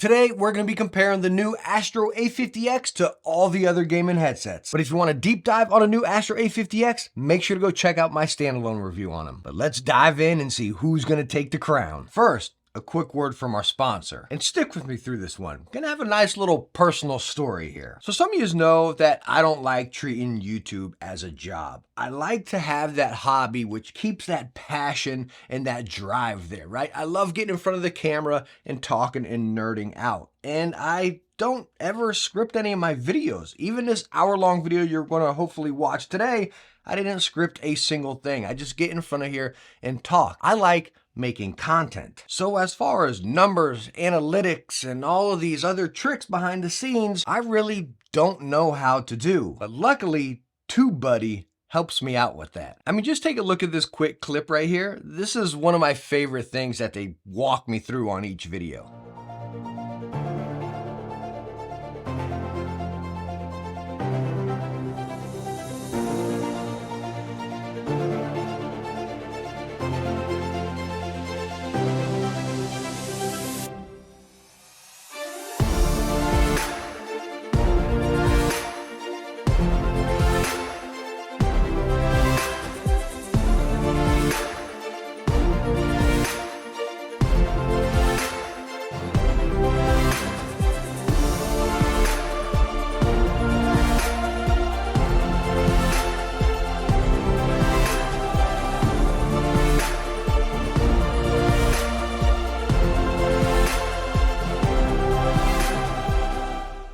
Today, we're going to be comparing the new Astro A50X to all the other gaming headsets. But if you want a deep dive on a new Astro A50X, make sure to go check out my standalone review on them. But let's dive in and see who's going to take the crown. First, a quick word from our sponsor. And stick with me through this one. Gonna have a nice little personal story here. So some of you know that I don't like treating YouTube as a job. I like to have that hobby which keeps that passion and that drive there, right? I love getting in front of the camera and talking and nerding out. And I don't ever script any of my videos. Even this hour-long video you're gonna hopefully watch today, I didn't script a single thing. I just get in front of here and talk. I like making content. So as far as numbers, analytics, and all of these other tricks behind the scenes, I really don't know how to do. But luckily, TubeBuddy helps me out with that. I mean, just take a look at this quick clip right here. This is one of my favorite things that they walk me through on each video.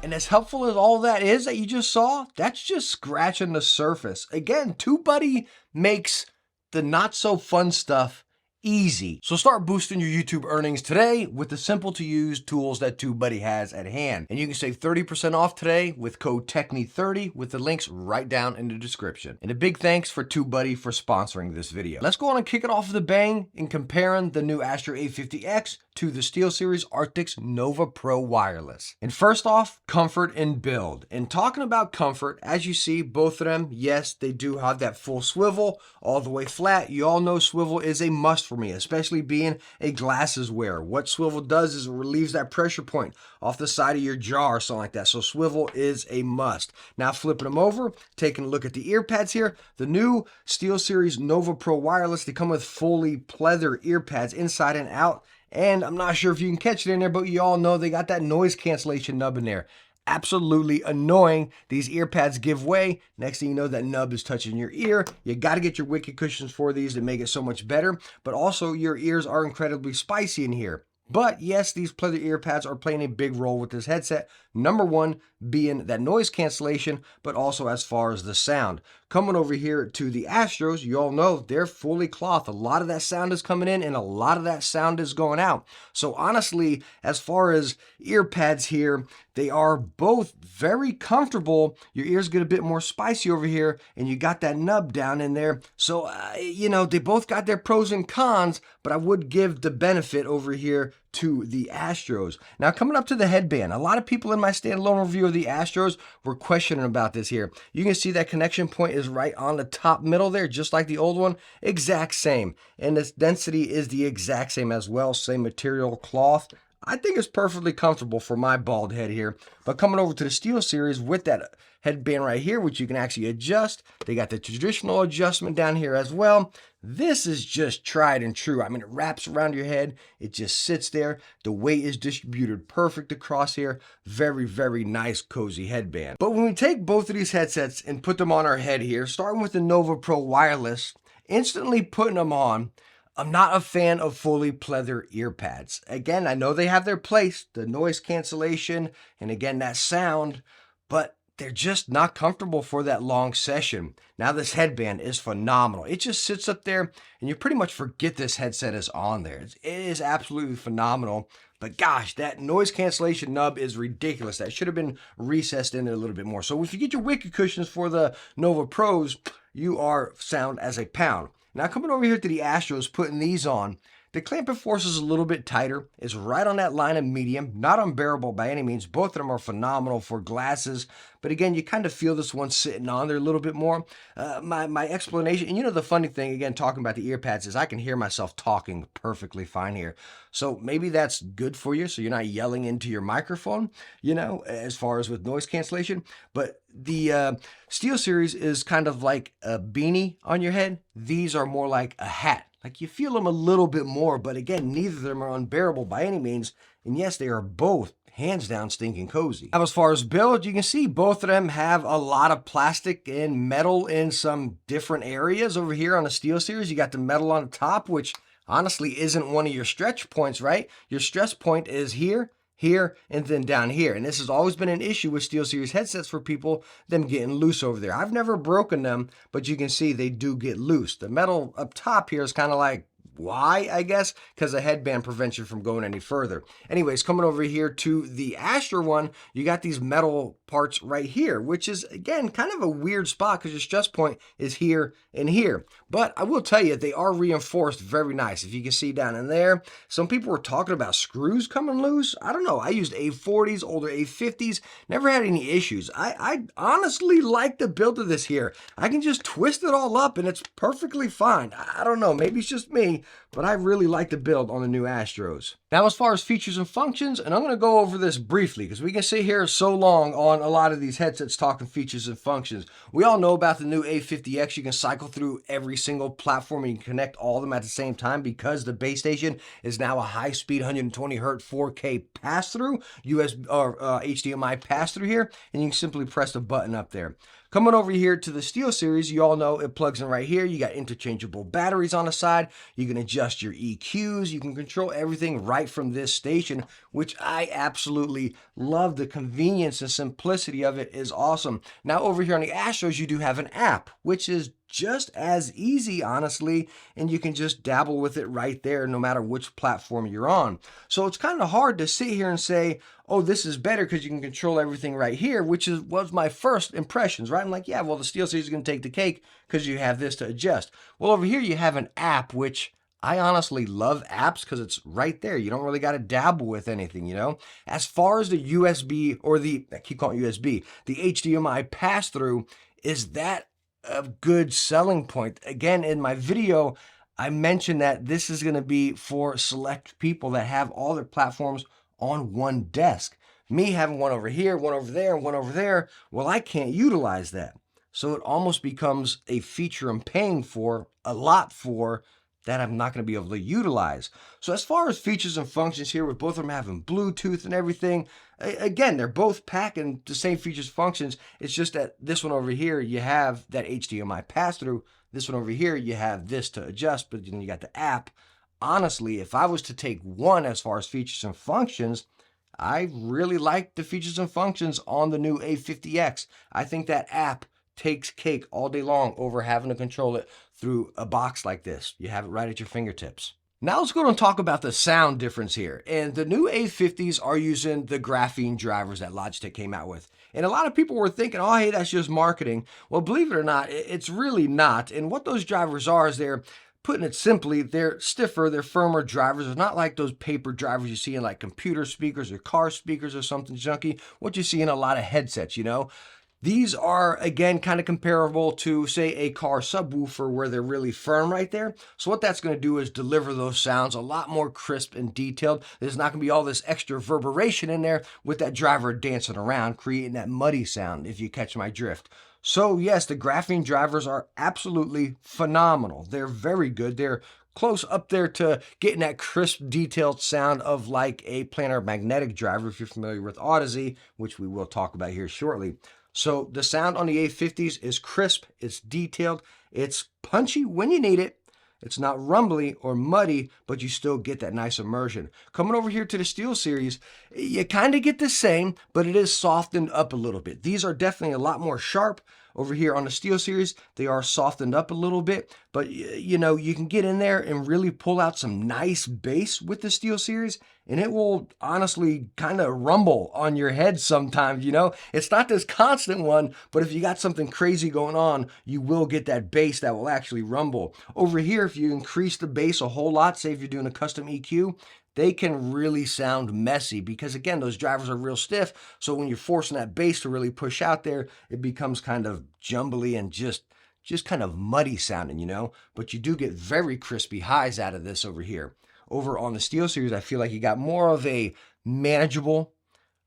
And as helpful as all that is that you just saw, that's just scratching the surface. Again, TubeBuddy makes the not so fun stuff easy. So start boosting your YouTube earnings today with the simple to use tools that TubeBuddy has at hand. And you can save 30% off today with code TECHNEY30 with the links right down in the description. And a big thanks for TubeBuddy for sponsoring this video. Let's go on and kick it off with a bang in comparing the new Astro A50X to the SteelSeries Arctis Nova Pro Wireless. And first off, comfort and build. And talking about comfort, as you see, both of them, yes, they do have that full swivel all the way flat. You all know swivel is a must for me, especially being a glasses wearer. What swivel does is it relieves that pressure point off the side of your jaw or something like that. So swivel is a must. Now flipping them over, taking a look at the ear pads here. The new SteelSeries Nova Pro Wireless, they come with fully pleather ear pads inside and out. And I'm not sure if you can catch it in there, but you all know they got that noise cancellation nub in there. Absolutely annoying. These ear pads give way. Next thing you know, that nub is touching your ear. You got to get your wicked cushions for these to make it so much better. But also your ears are incredibly spicy in here. But yes, these pleather ear pads are playing a big role with this headset. Number one being that noise cancellation, but also as far as the sound. Coming over here to the Astros, you all know they're fully cloth. A lot of that sound is coming in and a lot of that sound is going out. So honestly, as far as ear pads here, they are both very comfortable. Your ears get a bit more spicy over here and you got that nub down in there. So, you know, they both got their pros and cons, but I would give the benefit over here to the Astros. Now coming up to the headband, a lot of people in my standalone review of the Astros were questioning about this here. You can see that connection point is right on the top middle there, just like the old one, exact same. And this density is the exact same as well, same material, cloth. I think it's perfectly comfortable for my bald head here. But coming over to the SteelSeries with that headband right here, which you can actually adjust. They got the traditional adjustment down here as well. This is just tried and true. I mean, it wraps around your head. It just sits there. The weight is distributed perfect across here. Very, very nice, cozy headband. But when we take both of these headsets and put them on our head here, starting with the Nova Pro Wireless, instantly putting them on, I'm not a fan of fully pleather ear pads. Again, I know they have their place, the noise cancellation, and again, that sound, but they're just not comfortable for that long session. Now this headband is phenomenal. It just sits up there and you pretty much forget this headset is on there. It is absolutely phenomenal. But gosh, that noise cancellation nub is ridiculous. That should have been recessed in there a little bit more. So if you get your wicked cushions for the Nova Pros, you are sound as a pound. Now coming over here to the Astros, putting these on, The clamping force is a little bit tighter. It's right on that line of medium, not unbearable by any means. Both of them are phenomenal for glasses, but again, you kind of feel this one sitting on there a little bit more. My explanation, and the funny thing, again, talking about the ear pads, is I can hear myself talking perfectly fine here. So maybe that's good for you, so you're not yelling into your microphone, as far as with noise cancellation. But the SteelSeries is kind of like a beanie on your head. These are more like a hat. Like you feel them a little bit more, but again, neither of them are unbearable by any means. And yes, they are both hands down stinking cozy. Now, as far as build, you can see both of them have a lot of plastic and metal in some different areas. Over here on the SteelSeries, you got the metal on the top, which honestly isn't one of your stretch points, right? Your stress point is here, here, and then down here. And this has always been an issue with SteelSeries headsets for people, them getting loose over there. I've never broken them, but you can see they do get loose. The metal up top here is kind of like, why, I guess? Because the headband prevents you from going any further. Anyways, coming over here to the Astro one, you got these metal parts right here, which is, again, kind of a weird spot because your stress point is here and here. But I will tell you, they are reinforced very nice. If you can see down in there, some people were talking about screws coming loose. I don't know. I used A40s, older A50s, never had any issues. I honestly like the build of this here. I can just twist it all up and it's perfectly fine. I don't know. Maybe it's just me, but I really like the build on the new Astros. Now, as far as features and functions, and I'm going to go over this briefly because we can sit here so long on a lot of these headsets talking features and functions. We all know about the new A50X. You can cycle through every single platform and you can connect all of them at the same time because the base station is now a high-speed 120 Hz 4K pass-through, USB or HDMI pass-through here, and you can simply press the button up there. Coming over here to the SteelSeries, you all know it plugs in right here. You got interchangeable batteries on the side. You can adjust your EQs. You can control everything right from this station, which I absolutely love. The convenience and simplicity of it is awesome. Now over here on the Astros, you do have an app, which is just as easy, honestly, and you can just dabble with it right there no matter which platform you're on. So it's kind of hard to sit here and say, oh, this is better because you can control everything right here, which was my first impressions, right? I'm like, yeah, well, the SteelSeries is going to take the cake because you have this to adjust. Well, over here you have an app, which I honestly love apps because it's right there. You don't really got to dabble with anything, As far as the USB or I keep calling it USB, the HDMI pass-through, is that a good selling point? Again, in my video, I mentioned that this is going to be for select people that have all their platforms on one desk. Me having one over here, one over there, and one over there, well, I can't utilize that. So it almost becomes a feature I'm paying for a lot for that I'm not going to be able to utilize. So as far as features and functions here, with both of them having Bluetooth and everything, again, they're both packing the same features and functions. It's just that this one over here, you have that HDMI pass-through. This one over here, you have this to adjust, but then you got the app. Honestly, if I was to take one as far as features and functions, I really like the features and functions on the new A50X. I think that app takes cake all day long over having to control it through a box like this. You have it right at your fingertips. Now let's go and talk about the sound difference here. And the new A50s are using the graphene drivers that Logitech came out with. And a lot of people were thinking, oh, hey, that's just marketing. Well, believe it or not, it's really not. And what those drivers are is putting it simply, they're stiffer, they're firmer drivers. They're not like those paper drivers you see in like computer speakers or car speakers or something junky, what you see in a lot of headsets, These are, again, kind of comparable to, say, a car subwoofer where they're really firm right there. So what that's going to do is deliver those sounds a lot more crisp and detailed. There's not going to be all this extra reverberation in there with that driver dancing around, creating that muddy sound, if you catch my drift. So yes, the graphene drivers are absolutely phenomenal. They're very good. They're close up there to getting that crisp, detailed sound of like a planar magnetic driver, if you're familiar with Audeze, which we will talk about here shortly. So the sound on the A50s is crisp, it's detailed, it's punchy when you need it. It's not rumbly or muddy, but you still get that nice immersion. Coming over here to the SteelSeries, you kind of get the same, but it is softened up a little bit. These are definitely a lot more sharp. Over here on the SteelSeries, they are softened up a little bit, but you know, you can get in there and really pull out some nice bass with the SteelSeries, and it will honestly kind of rumble on your head sometimes, you know? It's not this constant one, but if you got something crazy going on, you will get that bass that will actually rumble. Over here, if you increase the bass a whole lot, say if you're doing a custom EQ, they can really sound messy because, again, those drivers are real stiff. So when you're forcing that bass to really push out there, it becomes kind of jumbly and just kind of muddy sounding, you know? But you do get very crispy highs out of this over here. Over on the SteelSeries, I feel like you got more of a manageable,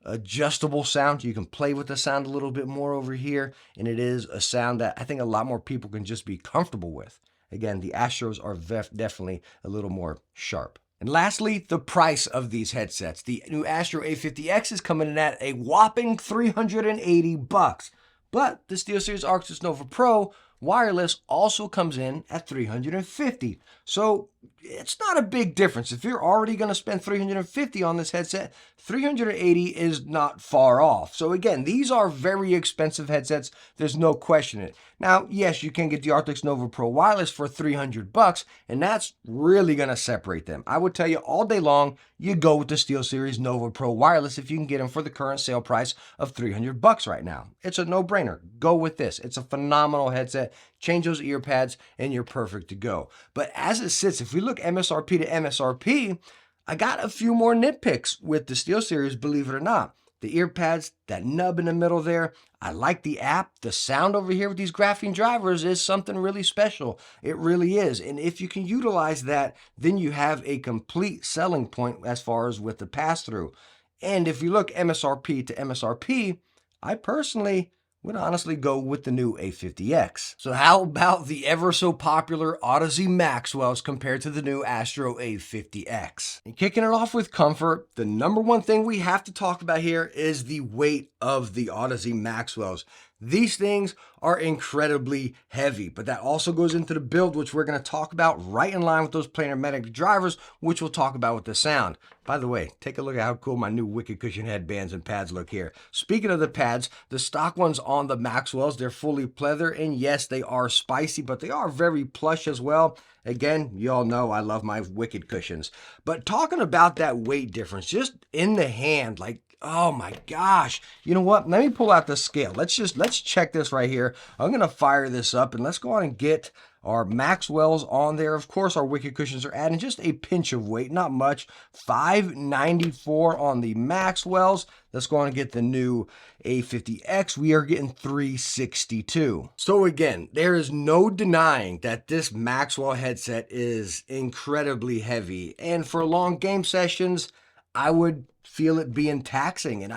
adjustable sound. You can play with the sound a little bit more over here, and it is a sound that I think a lot more people can just be comfortable with. Again, the Astros are definitely a little more sharp. And lastly, the price of these headsets. The new Astro A50X is coming in at a whopping $380, but the SteelSeries Arctis Nova Pro wireless also comes in at $350. So it's not a big difference. If you're already going to spend $350 on this headset, $380 is not far off. So again, these are very expensive headsets. There's no question it. Now, yes, you can get the Arctis Nova Pro wireless for $300, and that's really going to separate them. I would tell you all day long, you go with the SteelSeries Nova Pro wireless if you can get them for the current sale price of $300 right now. It's a no-brainer. Go with this. It's a phenomenal headset. Change those ear pads and you're perfect to go. But as it sits, if we look MSRP to MSRP, I got a few more nitpicks with the SteelSeries, believe it or not. The ear pads, that nub in the middle there, I like the app. The sound over here with these graphene drivers is something really special. It really is. And if you can utilize that, then you have a complete selling point as far as with the pass-through. And if you look MSRP to MSRP, I personally would honestly go with the new A50X. So how about the ever so popular Audeze Maxwells compared to the new Astro A50X? And kicking it off with comfort, the number one thing we have to talk about here is the weight of the Audeze Maxwells. These things are incredibly heavy, but that also goes into the build, which we're going to talk about right in line with those planar magnetic drivers, which we'll talk about with the sound. By the way, take a look at how cool my new Wicked Cushion headbands and pads look here. Speaking of the pads, the stock ones on the Maxwells, they're fully pleather, and yes, they are spicy, but they are very plush as well. Again, you all know I love my Wicked Cushions. But talking about that weight difference, just in the hand, like, oh my gosh. You know what? Let me pull out the scale. Let's check this right here. I'm going to fire this up and let's go on and get our Maxwells on there. Of course, our Wicked Cushions are adding just a pinch of weight, not much. 594 on the Maxwells. Let's go on and get the new A50X. We are getting 362. So again, there is no denying that this Maxwell headset is incredibly heavy. And for long game sessions, I would feel it being taxing. And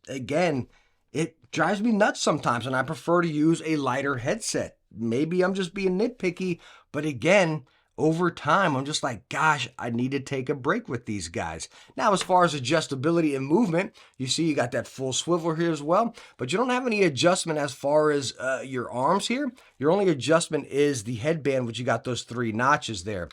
again, it drives me nuts sometimes, and I prefer to use a lighter headset. Maybe I'm just being nitpicky, but again, over time, I'm just like, gosh, I need to take a break with these guys. Now, as far as adjustability and movement, you see you got that full swivel here as well, but you don't have any adjustment as far as your arms here. Your only adjustment is the headband, which you got those 3 notches there.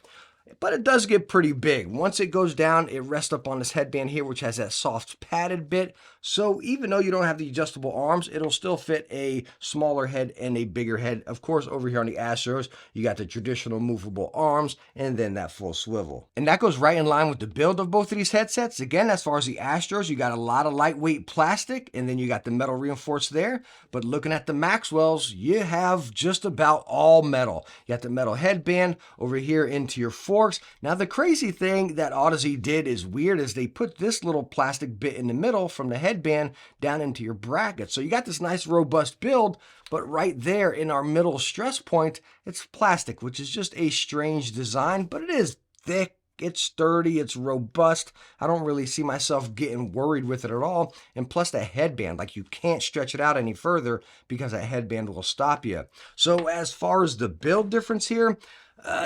But it does get pretty big. Once it goes down, it rests up on this headband here, which has that soft padded bit. So even though you don't have the adjustable arms, it'll still fit a smaller head and a bigger head. Of course, over here on the Astros, you got the traditional movable arms and then that full swivel. And that goes right in line with the build of both of these headsets. Again, as far as the Astros, you got a lot of lightweight plastic, and then you got the metal reinforced there. But looking at the Maxwells, you have just about all metal. You got the metal headband over here into your forks. Now, the crazy thing that Audeze did is weird is they put this little plastic bit in the middle from the headband down into your bracket. So you got this nice robust build, but right there in our middle stress point, it's plastic, which is just a strange design, but it is thick. It's sturdy, it's robust. I don't really see myself getting worried with it at all. And plus the headband, like you can't stretch it out any further because that headband will stop you. So as far as the build difference here,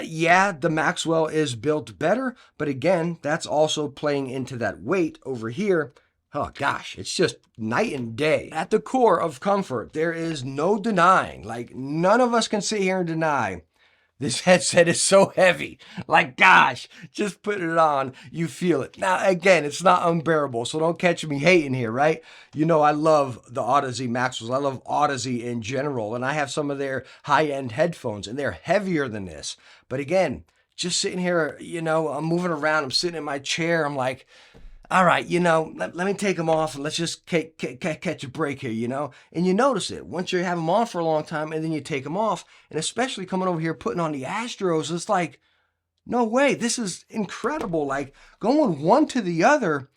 yeah, the Maxwell is built better, but again, that's also playing into that weight over here. Oh gosh, it's just night and day. At the core of comfort, there is no denying, like none of us can sit here and deny This headset is so heavy. Like, gosh, just put it on, you feel it. Now, again, it's not unbearable, so don't catch me hating here, right? You know, I love the Audeze Maxwells. I love Audeze in general, and I have some of their high-end headphones, and they're heavier than this. But again, just sitting here, you know, I'm moving around, I'm sitting in my chair, I'm like, all right, you know, let me take them off and let's just catch a break here, you know? And you notice it. Once you have them on for a long time and then you take them off, and especially coming over here putting on the Astros, it's like, no way, this is incredible. Like going one to the other,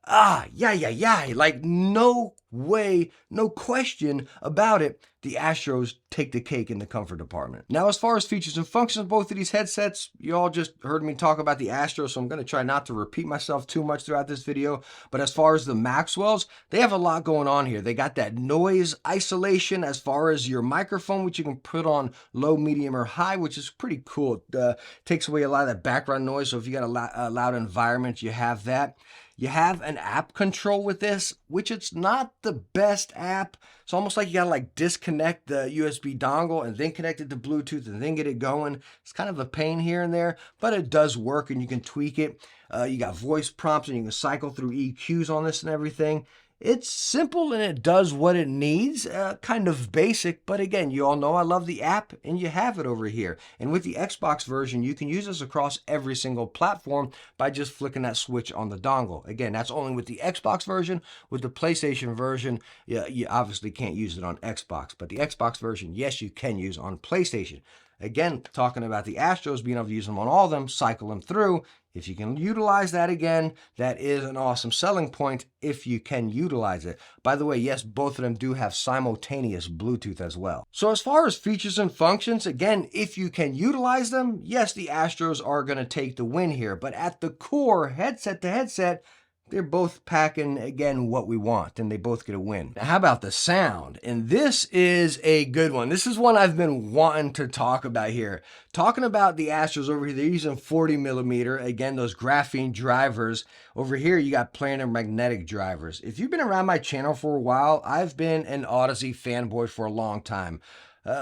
yeah. Like no way, no question about it. The Astros take the cake in the comfort department. Now, as far as features and functions of both of these headsets, you all just heard me talk about the Astros, so I'm going to try not to repeat myself too much throughout this video. But as far as the Maxwells, they have a lot going on here. They got that noise isolation as far as your microphone, which you can put on low, medium, or high, which is pretty cool. It takes away a lot of that background noise, so if you got a loud environment, you have that. You have an app control with this, which it's not the best app. It's almost like you gotta like disconnect the USB dongle and then connect it to Bluetooth and then get it going. It's kind of a pain here and there, but it does work and you can tweak it. You got voice prompts and you can cycle through EQs on this and everything. It's simple and it does what it needs, kind of basic, but again, you all know I love the app and you have it over here. And with the Xbox version, you can use this across every single platform by just flicking that switch on the dongle. Again, that's only with the Xbox version. With the PlayStation version, you obviously can't use it on Xbox, but the Xbox version, yes, you can use on PlayStation. Again, talking about the Astros, being able to use them on all of them, cycle them through. If you can utilize that again, that is an awesome selling point if you can utilize it. By the way, yes, both of them do have simultaneous Bluetooth as well. So as far as features and functions, again, if you can utilize them, yes, the Astros are going to take the win here. But at the core, headset to headset, they're both packing, again, what we want, and they both get a win. Now, how about the sound? And this is a good one. This is one I've been wanting to talk about here. Talking about the Astros over here, they're using 40 millimeter. Again, those graphene drivers. Over here, you got planar magnetic drivers. If you've been around my channel for a while, I've been an Audeze fanboy for a long time.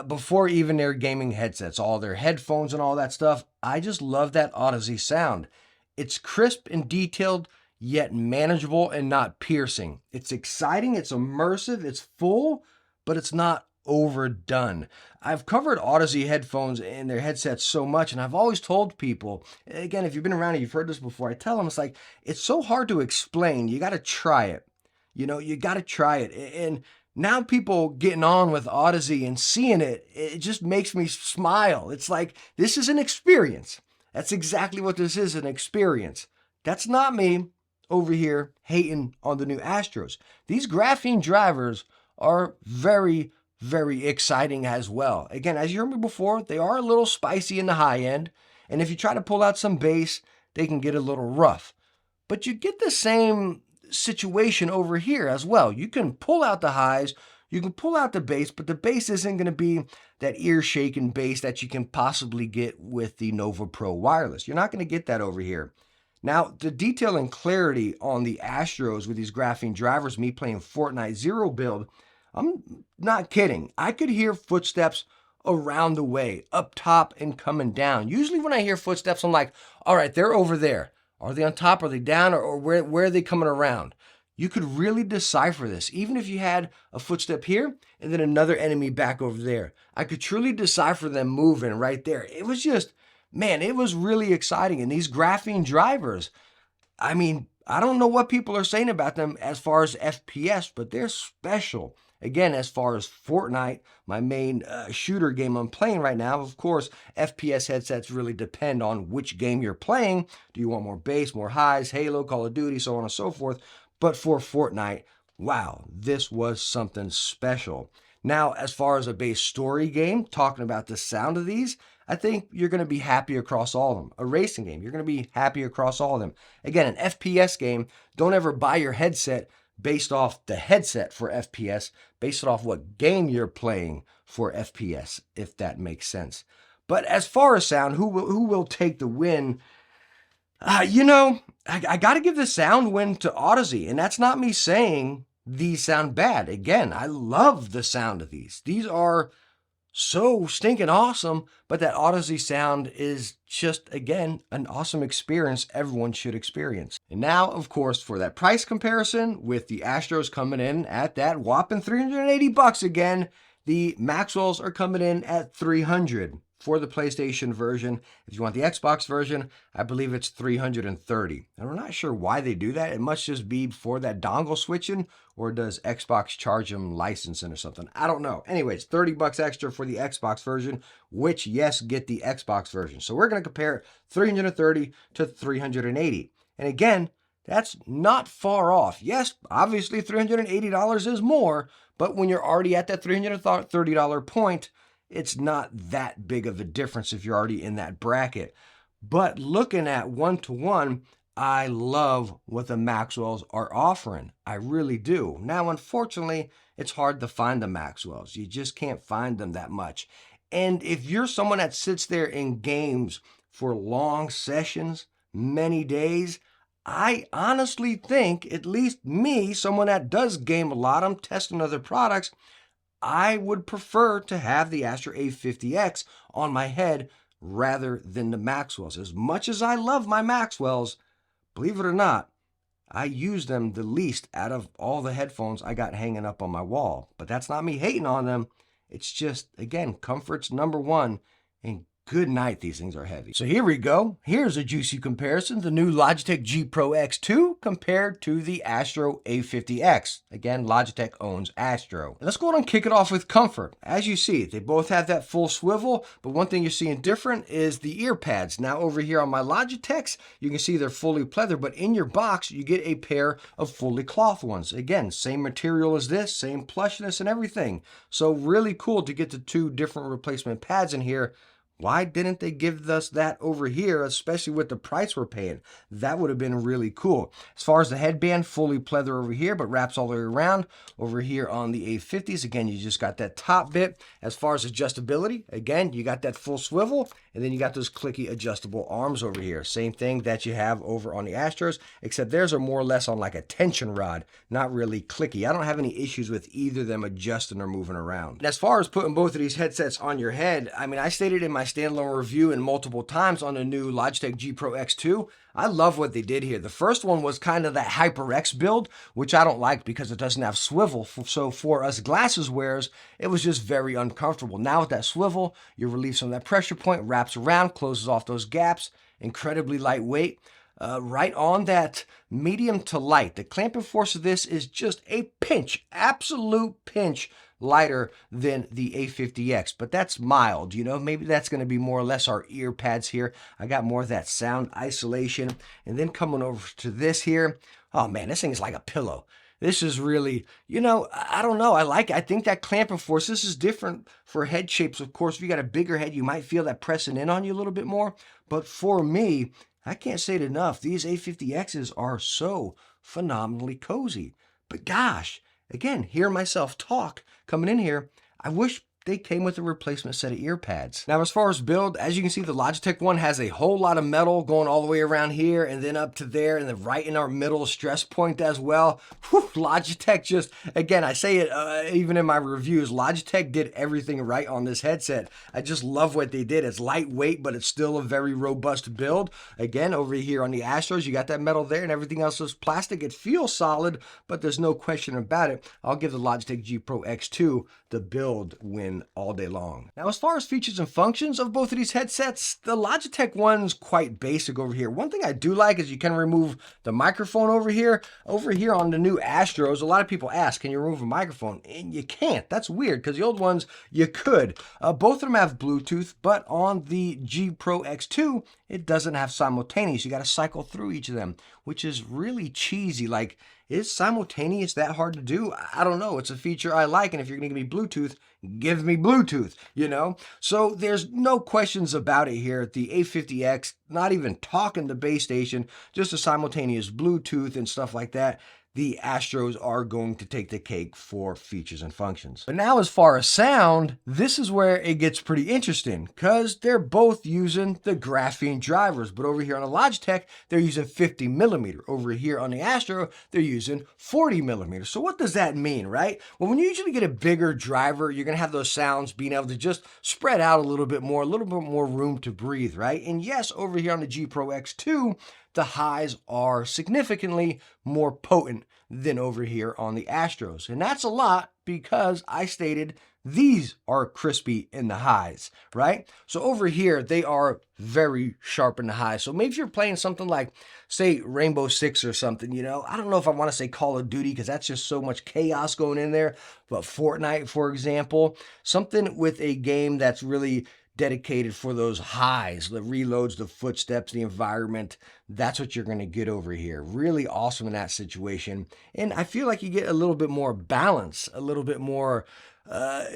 Before even their gaming headsets, all their headphones and all that stuff, I just love that Audeze sound. It's crisp and detailed, yet manageable and not piercing. It's exciting, it's immersive, it's full, but it's not overdone. I've covered Audeze headphones and their headsets so much, and I've always told people, again, if you've been around and you've heard this before, I tell them it's like, it's so hard to explain. You got to try it. You know, you got to try it. And now people getting on with Audeze and seeing it, it just makes me smile. It's like, this is an experience. That's exactly what this is, an experience. That's not me over here hating on the new Astros. These graphene drivers are very, very exciting as well. Again, as you heard me before, they are a little spicy in the high end, and if you try to pull out some bass, they can get a little rough. But you get the same situation over here as well. You can pull out the highs, you can pull out the bass, but the bass isn't going to be that ear-shaking bass that you can possibly get with the Nova Pro wireless. You're not going to get that over here. Now, the detail and clarity on the Astros with these graphene drivers, me playing Fortnite Zero build, I'm not kidding. I could hear footsteps around the way, up top and coming down. Usually when I hear footsteps, I'm like, all right, they're over there. Are they on top? Are they down? Or where are they coming around? You could really decipher this. Even if you had a footstep here and then another enemy back over there, I could truly decipher them moving right there. It was just... man, it was really exciting. And these graphene drivers, I mean, I don't know what people are saying about them as far as FPS, but they're special. Again, as far as Fortnite, my main shooter game I'm playing right now, of course, FPS headsets really depend on which game you're playing. Do you want more bass, more highs, Halo, Call of Duty, so on and so forth. But for Fortnite, wow, this was something special. Now, as far as a base story game, talking about the sound of these, I think you're going to be happy across all of them. A racing game, you're going to be happy across all of them. Again, an FPS game, don't ever buy your headset based off the headset for FPS, based off what game you're playing for FPS, if that makes sense. But as far as sound, who will take the win? You know, I got to give the sound win to Audeze, and that's not me saying these sound bad. Again, I love the sound of these. These are so stinking awesome, but that Audeze sound is just, again, an awesome experience everyone should experience. And now, of course, for that price comparison, with the Astros coming in at that whopping $380 again, the Maxwells are coming in at $300 for the PlayStation version. If you want the Xbox version, I believe it's $330. And we're not sure why they do that. It must just be for that dongle switching, or does Xbox charge them licensing or something? I don't know. Anyways, $30 extra for the Xbox version, which, yes, get the Xbox version. So we're going to compare $330 to $380. And again, that's not far off. Yes, obviously $380 is more, but when you're already at that $330 point, it's not that big of a difference if you're already in that bracket. But looking at one-to-one, I love what the Maxwells are offering. I really do. Now, unfortunately, it's hard to find the Maxwells. You just can't find them that much. And if you're someone that sits there in games for long sessions, many days, I honestly think, at least me, someone that does game a lot, I'm testing other products, I would prefer to have the Astro A50X on my head rather than the Maxwells. As much as I love my Maxwells, believe it or not, I use them the least out of all the headphones I got hanging up on my wall. But that's not me hating on them. It's just, again, comfort's number one, and good night, these things are heavy. So here we go. Here's a juicy comparison. The new Logitech G Pro X2 compared to the Astro A50X. Again, Logitech owns Astro. Let's go ahead and kick it off with comfort. As you see, they both have that full swivel, but one thing you're seeing different is the ear pads. Now over here on my Logitechs, you can see they're fully pleather, but in your box, you get a pair of fully cloth ones. Again, same material as this, same plushness and everything. So really cool to get the two different replacement pads in here. Why didn't they give us that over here, especially with the price we're paying? That would have been really cool. As far as the headband, fully pleather over here, but wraps all the way around. Over here on the A50s, again, you just got that top bit. As far as adjustability, again, you got that full swivel, and then you got those clicky adjustable arms over here. Same thing that you have over on the Astros, except theirs are more or less on like a tension rod, not really clicky. I don't have any issues with either of them adjusting or moving around. And as far as putting both of these headsets on your head, I mean, I stated in my standalone review and multiple times on the new Logitech G Pro X2, I love what they did here. The first one was kind of that HyperX build, which I don't like because it doesn't have swivel. So for us glasses wearers, it was just very uncomfortable. Now with that swivel, you relieve some of that pressure point, wraps around, closes off those gaps, incredibly lightweight. Right on that medium to light. The clamping force of this is just a pinch, absolute pinch lighter than the A50X, but that's mild, you know, maybe that's going to be more or less our ear pads here. I got more of that sound isolation. And then coming over to this here, oh man, this thing is like a pillow. This is really, you know, I don't know. I like it. I think that clamping force, this is different for head shapes. Of course, if you got a bigger head, you might feel that pressing in on you a little bit more. But for me, I can't say it enough. These A50Xs are so phenomenally cozy. But gosh, again, hear myself talk coming in here. I wish they came with a replacement set of ear pads. Now, as far as build, as you can see, the Logitech one has a whole lot of metal going all the way around here and then up to there and then right in our middle stress point as well. Whew, Logitech just, again, I say it even in my reviews, Logitech did everything right on this headset. I just love what they did. It's lightweight, but it's still a very robust build. Again, over here on the Astros, you got that metal there and everything else is plastic. It feels solid, but there's no question about it. I'll give the Logitech G Pro X2 the build win all day long. Now, as far as features and functions of both of these headsets, the Logitech one's quite basic over here. One thing I do like is you can remove the microphone over here. Over here on the new Astros, a lot of people ask, can you remove a microphone? And you can't. That's weird because the old ones, you could. Both of them have Bluetooth, but on the G Pro X2, it doesn't have simultaneous. You got to cycle through each of them, which is really cheesy. Like, is simultaneous that hard to do? I don't know. It's a feature I like, and if you're going to give me Bluetooth, give me Bluetooth, you know? So there's no questions about it here. The A50X, not even talking the base station, just a simultaneous Bluetooth and stuff like that. the Astros are going to take the cake for features and functions. But now as far as sound, this is where it gets pretty interesting because they're both using the graphene drivers. But over here on the Logitech, they're using 50 millimeter. Over here on the Astro, they're using 40 millimeter. So what does that mean, right? Well, when you usually get a bigger driver, you're going to have those sounds being able to just spread out a little bit more room to breathe, right? And yes, over here on the G Pro X2, the highs are significantly more potent than over here on the Astros. And that's a lot because I stated these are crispy in the highs, right? So over here, they are very sharp in the highs. So maybe if you're playing something like, say, Rainbow Six or something, I don't know if I want to say Call of Duty because that's just so much chaos going in there. But Fortnite, for example, something with a game that's really dedicated for those highs, the reloads, the footsteps, the environment. That's what you're going to get over here. Really awesome in that situation. And I feel like you get a little bit more balance, a little bit more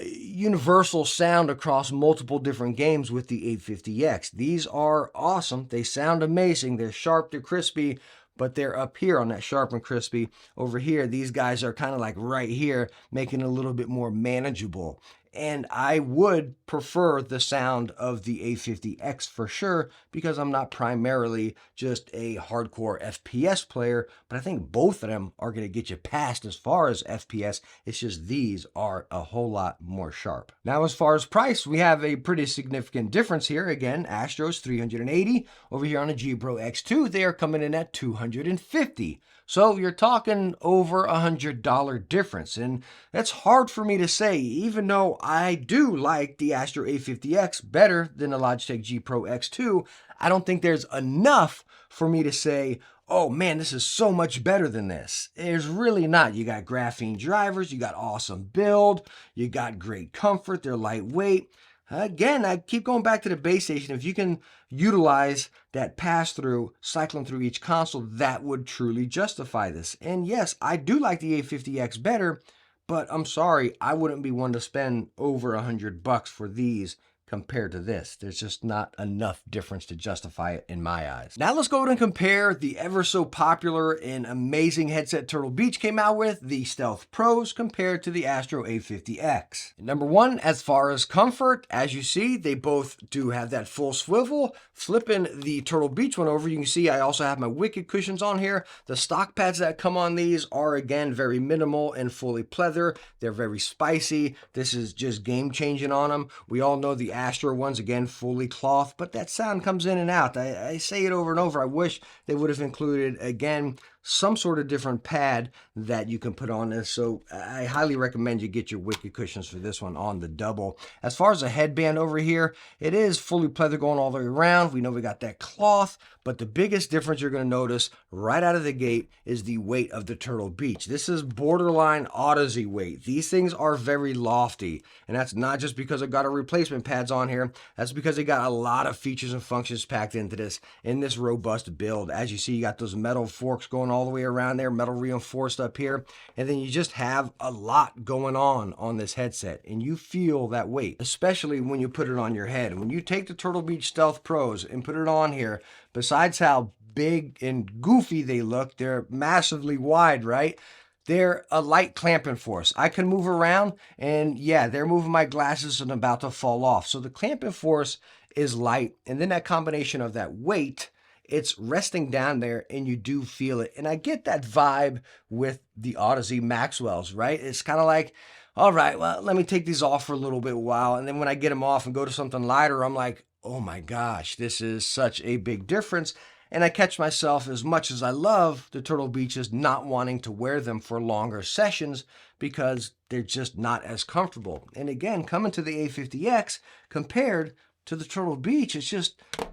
universal sound across multiple different games with the 850X. These are awesome. They sound amazing. They're sharp, they're crispy, but they're up here on that sharp and crispy. Over here, these guys are kind of like right here, making it a little bit more manageable. And I would prefer the sound of the 850X for sure, because I'm not primarily just a hardcore FPS player, but I think both of them are going to get you past as far as FPS. It's just these are a whole lot more sharp. Now, as far as price, we have a pretty significant difference here. Again, Astros $380. Over here on the G Pro X2, they are coming in at $250. So you're talking over $100 difference. And that's hard for me to say, even though I do like the Astro 850X better than the Logitech G Pro X2. I don't think there's enough for me to say, oh man, this is so much better than this. There's really not. You got graphene drivers, you got awesome build, you got great comfort, they're lightweight. Again, I keep going back to the base station. If you can utilize that pass-through, cycling through each console, that would truly justify this. And yes, I do like the 850X better, but I'm sorry, I wouldn't be one to spend over $100 for these compared to this. There's just not enough difference to justify it in my eyes. Now let's go ahead and compare the ever so popular and amazing headset Turtle Beach came out with, the Stealth Pros, compared to the Astro 850X. Number one, as far as comfort, as you see, they both do have that full swivel. Flipping the Turtle Beach one over, you can see I also have my Wicked cushions on here. The stock pads that come on these are, again, very minimal and fully pleather. They're very spicy. This is just game changing on them. We all know the Astro ones, again, fully cloth, but that sound comes in and out. I say it over and over. I wish they would have included, again, some sort of different pad that you can put on this. So I highly recommend you get your Wicked cushions for this one on the double. As far as the headband over here, it is fully pleather going all the way around. We know we got that cloth, but the biggest difference you're going to notice right out of the gate is the weight of the Turtle Beach. This is borderline Odyssey weight. These things are very lofty, and that's not just because I got a replacement pads on here. That's because they got a lot of features and functions packed into this in this robust build. As you see, you got those metal forks going all the way around there, metal reinforced up here, and then you just have a lot going on this headset, and you feel that weight, especially when you put it on your head. When you take the Turtle Beach Stealth Pros and put it on here, besides how big and goofy they look, they're massively wide, right? They're a light clamping force. I can move around, and yeah, they're moving my glasses and about to fall off. So the clamping force is light, and then that combination of that weight, it's resting down there and you do feel it. And I get that vibe with the Odyssey Maxwells, right? It's kind of like, all right, well, let me take these off for a little bit while. And then when I get them off and go to something lighter, I'm like, oh my gosh, this is such a big difference. And I catch myself, as much as I love the Turtle Beaches, not wanting to wear them for longer sessions because they're just not as comfortable. And again, coming to the 850X compared to the Turtle Beach,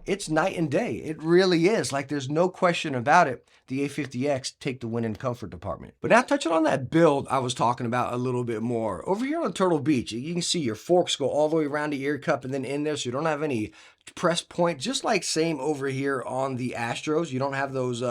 it's night and day. It really is. Like, there's no question about it. The 850X take the win in comfort department. But now touching on that build I was talking about a little bit more. Over here on Turtle Beach, you can see your forks go all the way around the ear cup and then in there, so you don't have any press point. Just like same over here on the Astros. You don't have those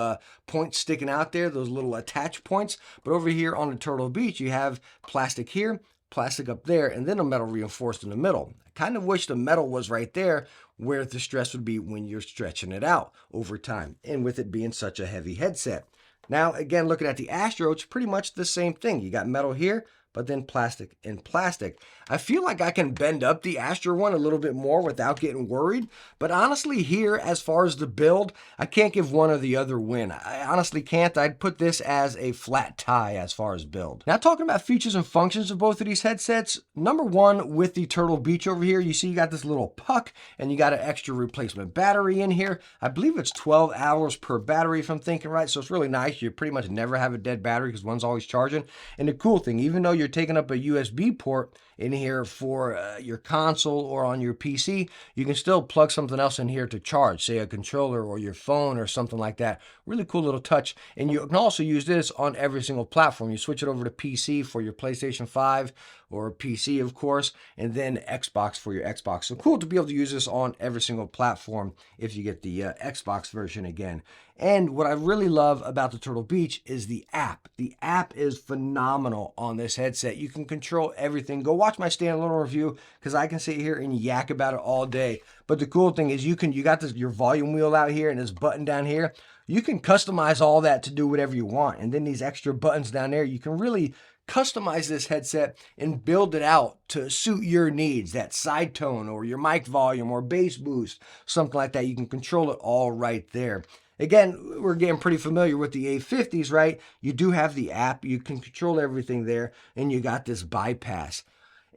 points sticking out there, those little attach points. But over here on the Turtle Beach, you have plastic here, plastic up there, and then a metal reinforced in the middle. I kind of wish the metal was right there where the stress would be when you're stretching it out over time, and with it being such a heavy headset. Now, again, looking at the Astro, it's pretty much the same thing. You got metal here, but then plastic and plastic. I feel like I can bend up the Astro one a little bit more without getting worried. But honestly, here, as far as the build, I can't give one or the other win. I honestly can't. I'd put this as a flat tie as far as build. Now, talking about features and functions of both of these headsets, number one, with the Turtle Beach over here, you see you got this little puck and you got an extra replacement battery in here. I believe it's 12 hours per battery if I'm thinking right. So it's really nice. You pretty much never have a dead battery because one's always charging. And the cool thing, even though you're taking up a USB port in here for your console or on your PC, you can still plug something else in here to charge, say a controller or your phone or something like that. Really cool little touch. And you can also use this on every single platform. You switch it over to PC for your PlayStation 5 or PC, of course, and then Xbox for your Xbox. So cool to be able to use this on every single platform if you get the Xbox version again. And what I really love about the Turtle Beach is the app. The app is phenomenal on this headset. You can control everything. Go watch my standalone review because I can sit here and yak about it all day. But the cool thing is you got your volume wheel out here and this button down here. You can customize all that to do whatever you want. And then these extra buttons down there, you can really customize this headset and build it out to suit your needs, that side tone or your mic volume or bass boost, something like that. You can control it all right there. Again, we're getting pretty familiar with the A50s, right? You do have the app, you can control everything there, and you got this bypass.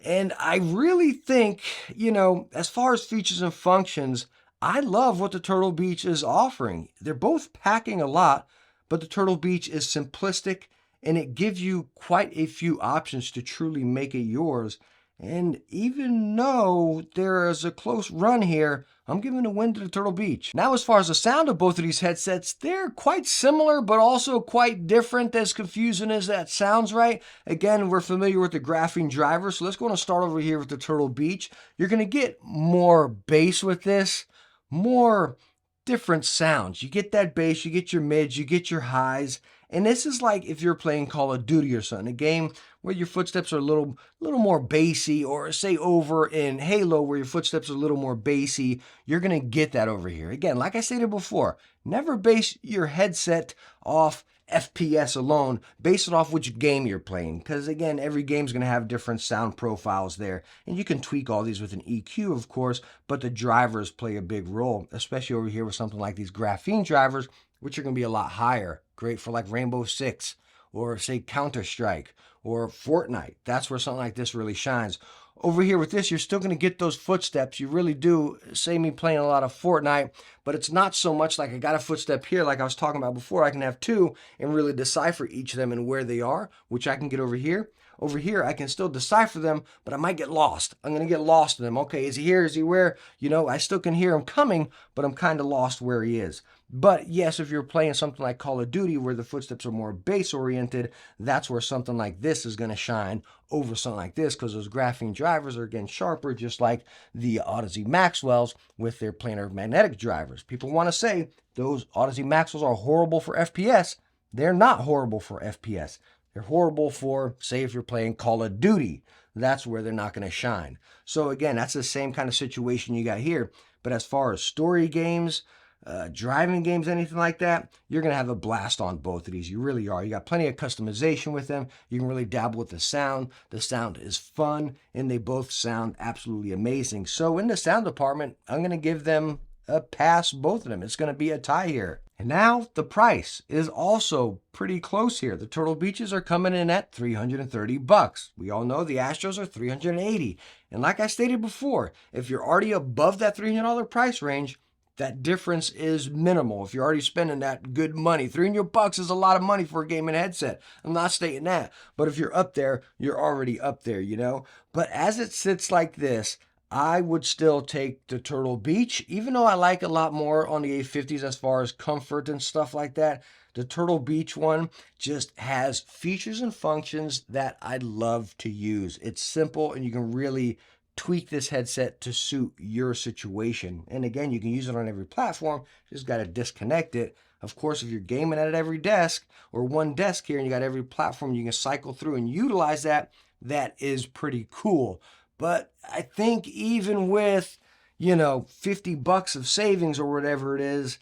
And I really think, as far as features and functions, I love what the Turtle Beach is offering. They're both packing a lot, but the Turtle Beach is simplistic and it gives you quite a few options to truly make it yours. And even though there is a close run here, I'm giving a win to the Turtle Beach. Now, as far as the sound of both of these headsets, they're quite similar, but also quite different, as confusing as that sounds, right? Again, we're familiar with the graphene driver, so let's go and start over here with the Turtle Beach. You're going to get more bass with this, more different sounds. You get that bass, you get your mids, you get your highs. And this is like if you're playing Call of Duty or something, a game where your footsteps are a little more bassy, or say over in Halo where your footsteps are a little more bassy, you're going to get that over here. Again, like I stated before, never base your headset off FPS alone. Base it off which game you're playing, because again, every game's going to have different sound profiles there, and you can tweak all these with an EQ, of course, but the drivers play a big role, especially over here with something like these graphene drivers, which are going to be a lot higher. Great for like Rainbow Six or say Counter-Strike or Fortnite. That's where something like this really shines. Over here with this, you're still going to get those footsteps. You really do. Say me playing a lot of Fortnite, but it's not so much like I got a footstep here like I was talking about before. I can have two and really decipher each of them and where they are, which I can get over here. Over here, I can still decipher them, but I might get lost. I'm going to get lost in them. Okay, is he here? Is he where? I still can hear him coming, but I'm kind of lost where he is. But yes, if you're playing something like Call of Duty where the footsteps are more bass-oriented, that's where something like this is going to shine over something like this, because those graphene drivers are, again, sharper, just like the Odyssey Maxwells with their planar magnetic drivers. People want to say those Odyssey Maxwells are horrible for FPS. They're not horrible for FPS. They're horrible for, say, if you're playing Call of Duty. That's where they're not going to shine. So again, that's the same kind of situation you got here. But as far as story games, driving games, anything like that, you're going to have a blast on both of these. You really are. You got plenty of customization with them. You can really dabble with the sound. The sound is fun, and they both sound absolutely amazing. So in the sound department, I'm going to give them a pass, both of them. It's going to be a tie here. And now the price is also pretty close here. The Turtle Beaches are coming in at $330. We all know the Astros are $380. And like I stated before, if you're already above that $300 price range, that difference is minimal. If you're already spending that good money, $300 is a lot of money for a gaming headset. I'm not stating that, but if you're up there, you're already up there, But as it sits like this, I would still take the Turtle Beach, even though I like a lot more on the A50s as far as comfort and stuff like that. The Turtle Beach one just has features and functions that I love to use. It's simple, and you can really tweak this headset to suit your situation. And again, you can use it on every platform. You just got to disconnect it. Of course, if you're gaming at every desk or one desk here and you got every platform you can cycle through and utilize that, that is pretty cool. But I think even with, $50 of savings or whatever it is,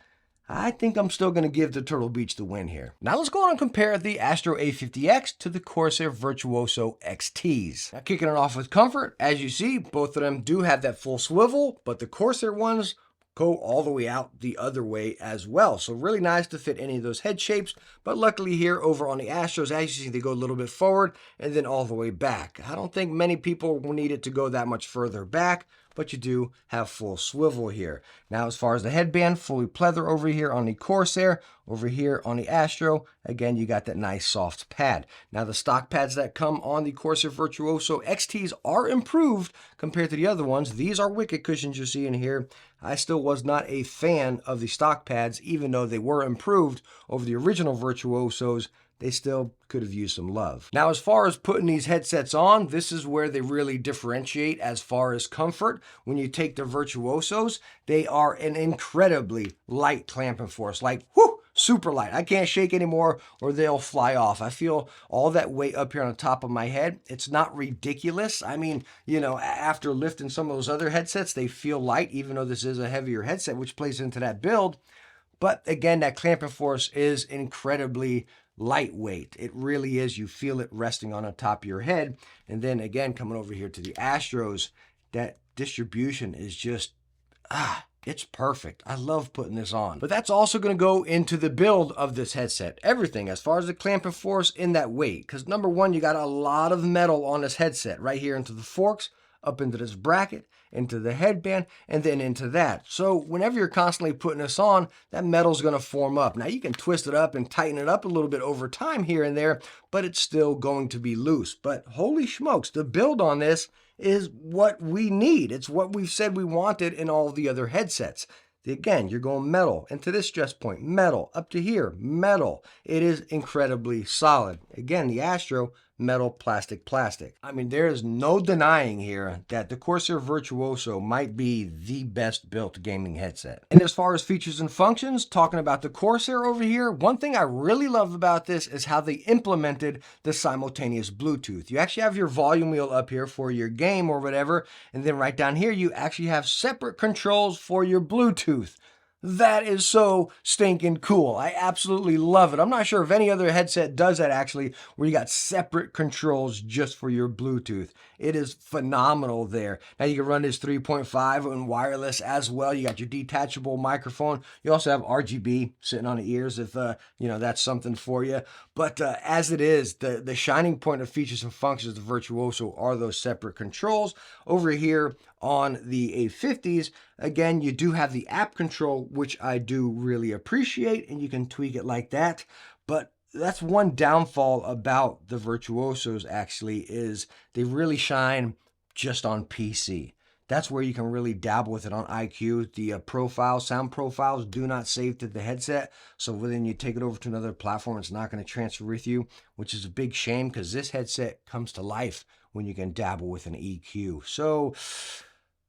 I think I'm still going to give the Turtle Beach the win here. Now let's go on and compare the Astro A50X to the Corsair Virtuoso XTs. Now kicking it off with comfort, as you see, both of them do have that full swivel, but the Corsair ones go all the way out the other way as well. So really nice to fit any of those head shapes. But luckily here over on the Astros, as you see, they go a little bit forward and then all the way back. I don't think many people will need it to go that much further back, but you do have full swivel here. Now, as far as the headband, fully pleather over here on the Corsair, over here on the Astro, again, you got that nice soft pad. Now, the stock pads that come on the Corsair Virtuoso XTs are improved compared to the other ones. These are Wicked cushions you see in here. I still was not a fan of the stock pads, even though they were improved over the original Virtuosos. They still could have used some love. Now, as far as putting these headsets on, this is where they really differentiate as far as comfort. When you take the Virtuosos, they are an incredibly light clamping force, like, whoo, super light. I can't shake anymore or they'll fly off. I feel all that weight up here on the top of my head. It's not ridiculous. I mean, you know, after lifting some of those other headsets, they feel light, even though this is a heavier headset, which plays into that build. But again, that clamping force is incredibly lightweight. It really is. You feel it resting on the top of your head. And then again, coming over here to the Astros, that distribution is just, it's perfect. I love putting this on. But that's also going to go into the build of this headset. Everything as far as the clamping force in that weight. Because number one, you got a lot of metal on this headset right here into the forks, up into this bracket, into the headband, and then into that. So whenever you're constantly putting this on, that metal's going to form up. Now you can twist it up and tighten it up a little bit over time here and there, but it's still going to be loose. But holy smokes, the build on this is what we need. It's what we've said we wanted in all the other headsets. Again, you're going metal into this stress point, metal up to here, metal. It is incredibly solid. Again, the Astro, metal, plastic, plastic. I mean, there is no denying here that the Corsair Virtuoso might be the best built gaming headset. And as far as features and functions, talking about the Corsair over here, one thing I really love about this is how they implemented the simultaneous Bluetooth. You actually have your volume wheel up here for your game or whatever, and then right down here, you actually have separate controls for your Bluetooth. That is so stinking cool. I absolutely love it. I'm not sure if any other headset does that actually, where you got separate controls just for your Bluetooth. It is phenomenal there. Now you can run this 3.5 and wireless as well. You got your detachable microphone. You also have RGB sitting on the ears if, you know, that's something for you. But as it is, the shining point of features and functions of the Virtuoso are those separate controls. Over here on the A50s, again, you do have the app control, which I do really appreciate, and you can tweak it like that. But that's one downfall about the Virtuosos actually, is they really shine just on PC. That's where you can really dabble with it on iQOO. The sound profiles do not save to the headset. So when you take it over to another platform, it's not going to transfer with you, which is a big shame because this headset comes to life when you can dabble with an EQ. So,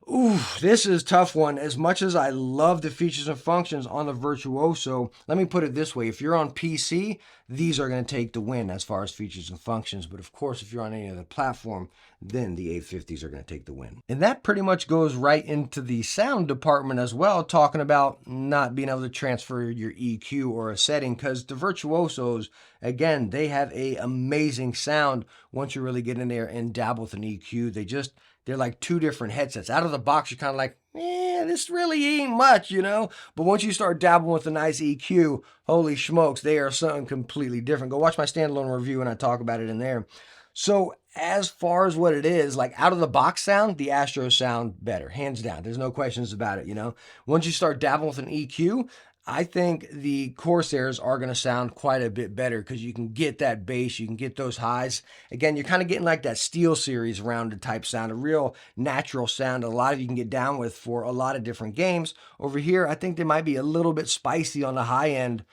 ooh, this is a tough one. As much as I love the features and functions on the Virtuoso, let me put it this way. If you're on PC, these are going to take the win as far as features and functions. But of course, if you're on any other platform, then the A50s are going to take the win. And that pretty much goes right into the sound department as well, talking about not being able to transfer your EQ or a setting, because the Virtuosos, again, they have an amazing sound once you really get in there and dabble with an EQ. They're like two different headsets. Out of the box, you're kind of like, this really ain't much, you know? But once you start dabbling with a nice EQ, holy smokes, they are something completely different. Go watch my standalone review and I talk about it in there. So as far as what it is, like out of the box sound, the Astros sound better, hands down. There's no questions about it, you know? Once you start dabbling with an EQ, I think the Corsairs are going to sound quite a bit better because you can get that bass, you can get those highs. Again, you're kind of getting like that SteelSeries rounded type sound, a real natural sound a lot of you can get down with for a lot of different games. Over here, I think they might be a little bit spicy on the high end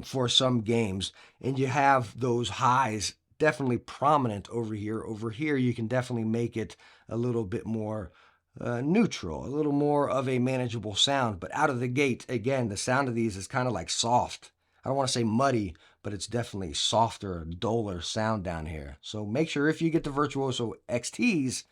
for some games. And you have those highs definitely prominent over here. Over here, you can definitely make it a little bit more neutral, a little more of a manageable sound. But out of the gate, again, the sound of these is kind of like soft. I don't want to say muddy, but it's definitely softer, duller sound down here. So make sure if you get the Virtuoso XTs,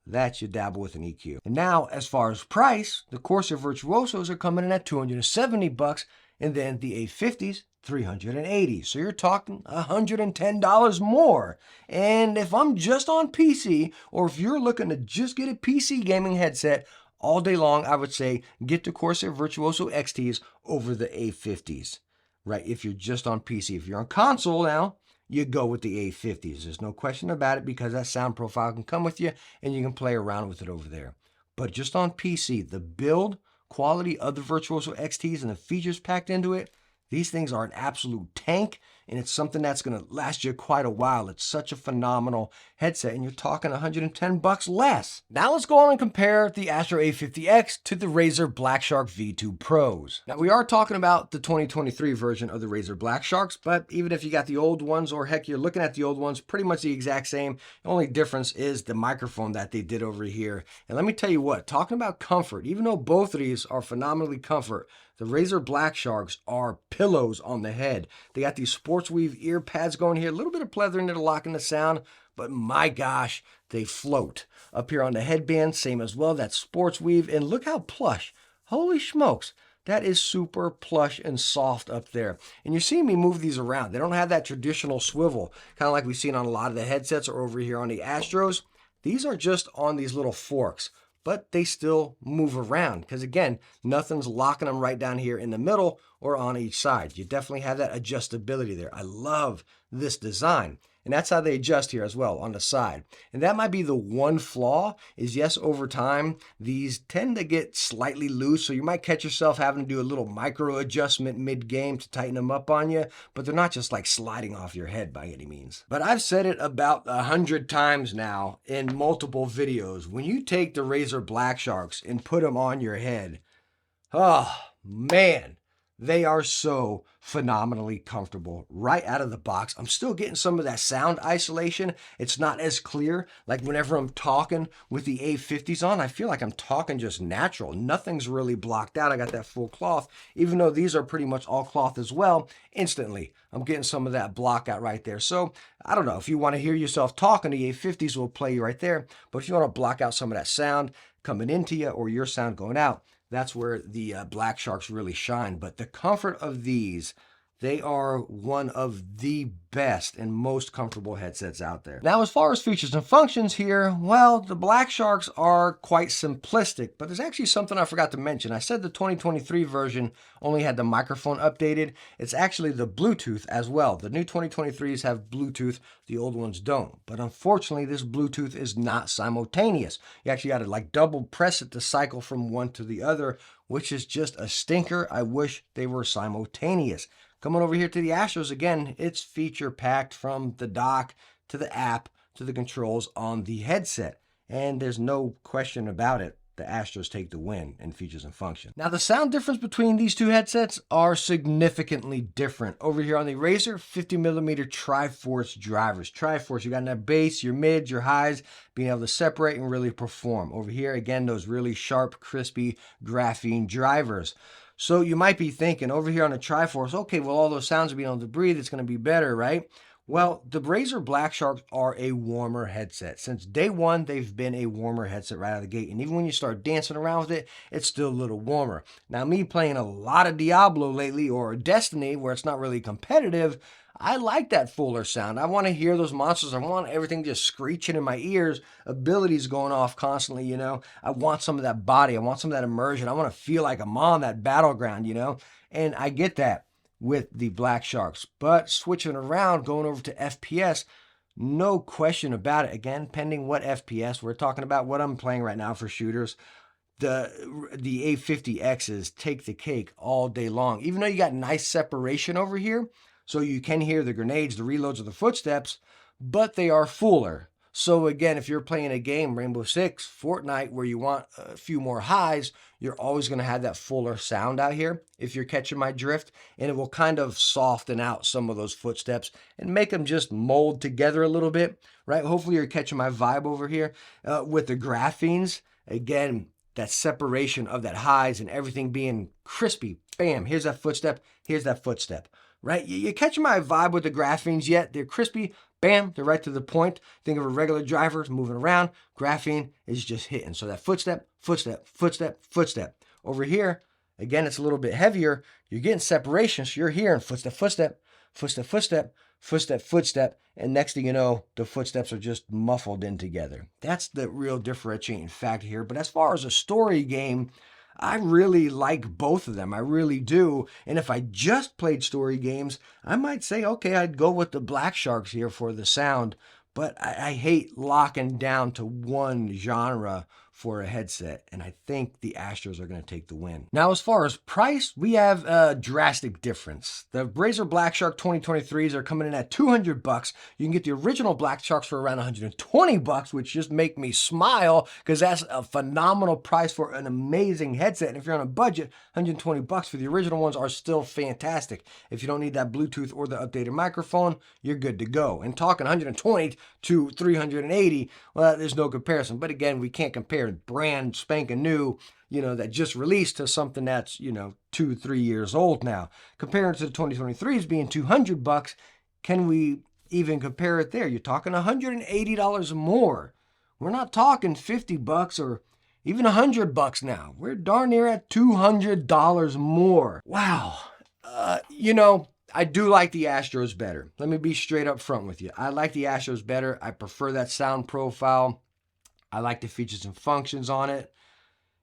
that you dabble with an EQ. And now, as far as price, the Corsair Virtuosos are coming in at $270, And then the A50s, $380. So you're talking $110 more. And if I'm just on PC, or if you're looking to just get a PC gaming headset all day long, I would say get the Corsair Virtuoso XTs over the A50s, right? If you're just on PC. If you're on console now, you go with the A50s. There's no question about it because that sound profile can come with you and you can play around with it over there. But just on PC, the build quality of the Virtuoso XTs and the features packed into it, these things are an absolute tank, and it's something that's going to last you quite a while. It's such a phenomenal headset, and you're talking $110 less. Now let's go on and compare the Astro A50X to the Razer Black Shark V2 Pros. Now we are talking about the 2023 version of the Razer Black Sharks, but even if you got the old ones, or heck, you're looking at the old ones, pretty much the exact same. The only difference is the microphone that they did over here. And let me tell you what, talking about comfort, even though both of these are phenomenally comfort, the Razer Black Sharks are pillows on the head. They got these sports weave ear pads going here, a little bit of pleather in there to lock in the sound, but my gosh, they float. Up here on the headband, same as well, that sports weave, and look how plush. Holy smokes, that is super plush and soft up there. And you're seeing me move these around. They don't have that traditional swivel, kind of like we've seen on a lot of the headsets or over here on the Astros. These are just on these little forks, but they still move around because, again, nothing's locking them right down here in the middle or on each side. You definitely have that adjustability there. I love this design. And that's how they adjust here as well on the side. And that might be the one flaw is, yes, over time, these tend to get slightly loose. So you might catch yourself having to do a little micro adjustment mid-game to tighten them up on you. But they're not just like sliding off your head by any means. But I've said it about 100 times now in multiple videos. When you take the Razer Black Sharks and put them on your head, oh, man. They are so phenomenally comfortable right out of the box. I'm still getting some of that sound isolation. It's not as clear. Like whenever I'm talking with the A50s on, I feel like I'm talking just natural. Nothing's really blocked out. I got that full cloth. Even though these are pretty much all cloth as well, instantly I'm getting some of that block out right there. So I don't know. If you want to hear yourself talking, the A50s will play you right there. But if you want to block out some of that sound coming into you or your sound going out, that's where the Black Sharks really shine. But the comfort of these, they are one of the best and most comfortable headsets out there. Now, as far as features and functions here, well, the Black Sharks are quite simplistic, but there's actually something I forgot to mention. I said the 2023 version only had the microphone updated. It's actually the Bluetooth as well. The new 2023s have Bluetooth, the old ones don't. But unfortunately, this Bluetooth is not simultaneous. You actually got to like double press it to cycle from one to the other, which is just a stinker. I wish they were simultaneous. Coming over here to the Astros, again, it's feature packed from the dock to the app to the controls on the headset. And there's no question about it. The Astros take the win in features and function. Now, the sound difference between these two headsets are significantly different. Over here on the Razer, 50mm Triforce drivers. Triforce, you got that bass, your mids, your highs, being able to separate and really perform. Over here, again, those really sharp, crispy graphene drivers. So you might be thinking over here on the Triforce, okay, well, all those sounds are being able to breathe, it's going to be better, right? Well, the Razer Black Sharks are a warmer headset. Since day one, they've been a warmer headset right out of the gate. And even when you start dancing around with it, it's still a little warmer. Now, me playing a lot of Diablo lately or Destiny, where it's not really competitive, I like that fuller sound. I want to hear those monsters. I want everything just screeching in my ears, abilities going off constantly, you know. I want some of that body. I want some of that immersion. I want to feel like I'm on that battleground, you know. And I get that with the Black Sharks. But switching around, going over to FPS, no question about it. Again, pending what FPS we're talking about, what I'm playing right now for shooters. The A50Xs take the cake all day long. Even though you got nice separation over here, so you can hear the grenades, the reloads, or the footsteps, but they are fuller. So again, if you're playing a game, Rainbow Six, Fortnite, where you want a few more highs, you're always going to have that fuller sound out here, if you're catching my drift, and it will kind of soften out some of those footsteps and make them just mold together a little bit, right? Hopefully you're catching my vibe over here. With the graphenes, again, that separation of that highs and everything being crispy. Bam, here's that footstep, here's that footstep. Right? You catching my vibe with the graphenes yet? They're crispy. Bam, they're right to the point. Think of a regular driver moving around. Graphene is just hitting. So that footstep, footstep, footstep, footstep. Over here, Again, it's a little bit heavier. You're getting separation, so you're hearing footstep, footstep, footstep, footstep, footstep, footstep, and next thing you know, the footsteps are just muffled in together. That's the real differentiating factor here. But as far as a story game, I really like both of them. I really do. And if I just played story games, I might say, okay, I'd go with the Black Sharks here for the sound. But I hate locking down to one genre for a headset, and I think the Astros are going to take the win. Now, as far as price, we have a drastic difference. The Razer Black Shark 2023s are coming in at $200. You can get the original Black Sharks for around $120, which just make me smile because that's a phenomenal price for an amazing headset. And if you're on a budget, $120 for the original ones are still fantastic. If you don't need that Bluetooth or the updated microphone, you're good to go. And talking 120 to 380, well, there's no comparison. But again, we can't compare brand spanking new, that just released to something that's, 2-3 years old now. Comparing to the 2023s being $200, can we even compare it there? You're talking $180 more. We're not talking $50 or even $100 now. We're darn near at $200 more. Wow. I do like the Astros better. Let me be straight up front with you. I like the Astros better. I prefer that sound profile. I like the features and functions on it.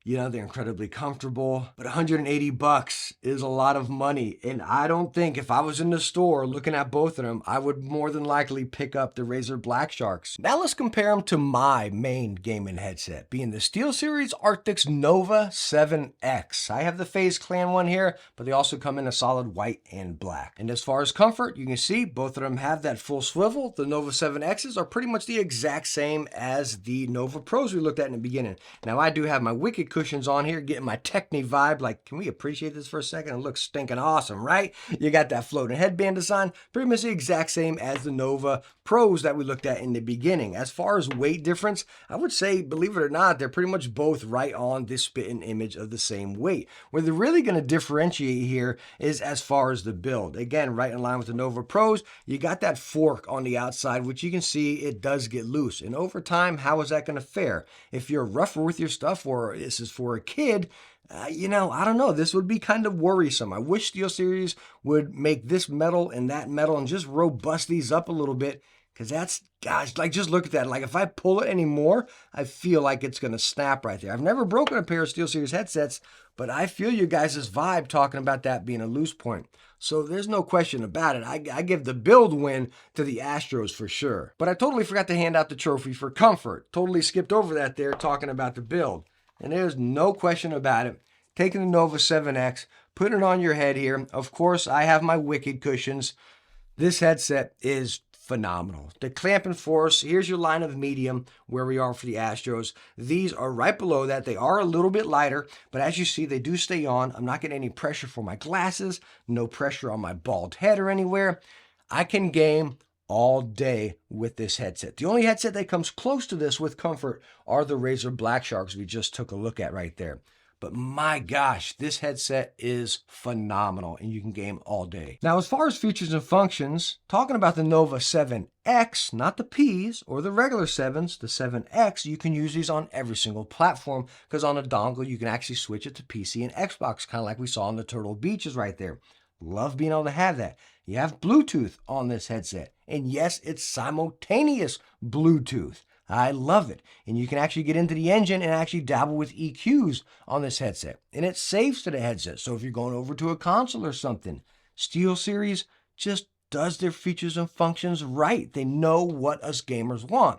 They're incredibly comfortable, but $180 is a lot of money. And I don't think if I was in the store looking at both of them, I would more than likely pick up the Razer Black Sharks. Now let's compare them to my main gaming headset, being the SteelSeries Arctis Nova 7X. I have the FaZe Clan one here, but they also come in a solid white and black. And as far as comfort, you can see both of them have that full swivel. The Nova 7Xs are pretty much the exact same as the Nova Pros we looked at in the beginning. Now I do have my Wicked cushions on here, getting my Techni vibe. Like, can we appreciate this for a second? It looks stinking awesome, right? You got that floating headband design, pretty much the exact same as the Nova Pros that we looked at in the beginning. As far as weight difference, I would say, believe it or not, they're pretty much both right on this spitting image of the same weight. Where they're really going to differentiate here is as far as the build. Again, right in line with the Nova Pros, you got that fork on the outside, which you can see it does get loose. And over time, how is that going to fare? If you're rougher with your stuff, or this is for a kid, I don't know. This would be kind of worrisome. I wish SteelSeries would make this metal and that metal and just robust these up a little bit. Because that's, gosh, like, just look at that. Like, if I pull it anymore, I feel like it's going to snap right there. I've never broken a pair of SteelSeries headsets, but I feel you guys' vibe talking about that being a loose point. So there's no question about it. I give the build win to the Astros for sure. But I totally forgot to hand out the trophy for comfort. Totally skipped over that there talking about the build. And there's no question about it. Taking the Nova 7X, putting it on your head here. Of course, I have my Wicked cushions. This headset is phenomenal. The clamping force, here's your line of medium where we are for the Astros. These are right below that. They are a little bit lighter, but as you see, they do stay on. I'm not getting any pressure for my glasses, no pressure on my bald head or anywhere. I can game all day with this headset. The only headset that comes close to this with comfort are the Razer Black Sharks we just took a look at right there. But my gosh, this headset is phenomenal and you can game all day. Now, as far as features and functions, talking about the Nova 7X, not the Ps or the regular 7s, the 7X, you can use these on every single platform because on a dongle, you can actually switch it to PC and Xbox, kind of like we saw on the Turtle Beaches right there. Love being able to have that. You have Bluetooth on this headset. And yes, it's simultaneous Bluetooth. I love it. And you can actually get into the engine and actually dabble with EQs on this headset. And it saves to the headset. So if you're going over to a console or something, SteelSeries just does their features and functions right. They know what us gamers want.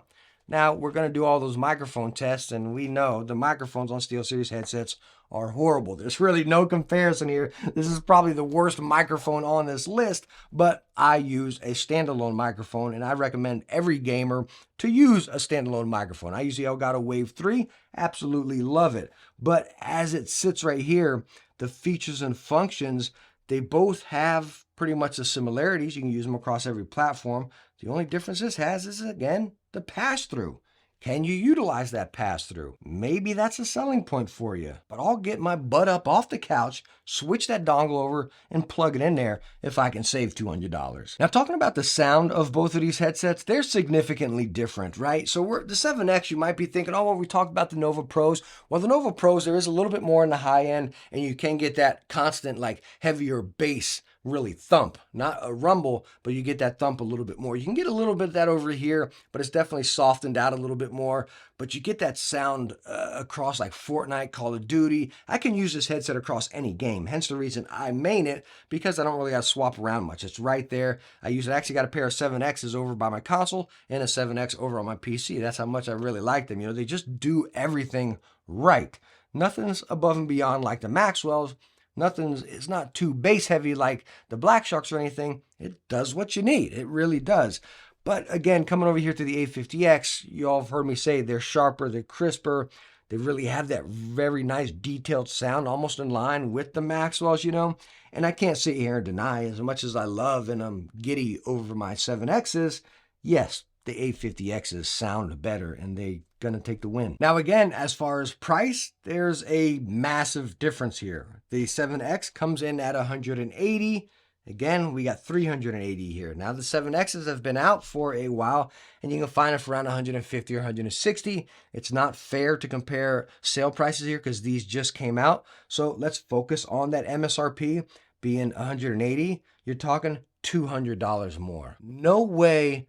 Now, we're going to do all those microphone tests, and we know the microphones on SteelSeries headsets are horrible. There's really no comparison here. This is probably the worst microphone on this list, but I use a standalone microphone, and I recommend every gamer to use a standalone microphone. I use the Elgato Wave 3, absolutely love it. But as it sits right here, the features and functions, they both have pretty much the similarities. You can use them across every platform. The only difference this has is, again, the pass-through. Can you utilize that pass-through? Maybe that's a selling point for you, but I'll get my butt up off the couch, switch that dongle over, and plug it in there if I can save $200. Now, talking about the sound of both of these headsets, they're significantly different, right? So the 7X, you might be thinking, oh, well, we talked about the Nova Pros. Well, the Nova Pros, there is a little bit more in the high end, and you can get that constant, like, heavier bass really thump, not a rumble, but you get that thump a little bit more. You can get a little bit of that over here, but it's definitely softened out a little bit more, but you get that sound across like Fortnite, Call of Duty. I can use this headset across any game, hence the reason I main it, because I don't really got to swap around much. It's right there. I actually got a pair of 7Xs over by my console and a 7X over on my PC. That's how much I really like them. You know, they just do everything right. Nothing's above and beyond like the Maxwells. It's not too bass heavy like the Black Sharks or anything. It does what you need. It really does. But again, coming over here to the A50X, you all have heard me say they're sharper, they're crisper. They really have that very nice detailed sound, almost in line with the Maxwells, you know. And I can't sit here and deny, as much as I love and I'm giddy over my 7Xs, yes, the A50Xs sound better and they gonna take the win. Now again, as far as price, there's a massive difference here. The 7X comes in at $180. Again, we got $380 here. Now the 7Xs have been out for a while and you can find it for around $150 or $160. It's not fair to compare sale prices here because these just came out. So let's focus on that MSRP being $180. You're talking $200 more. No way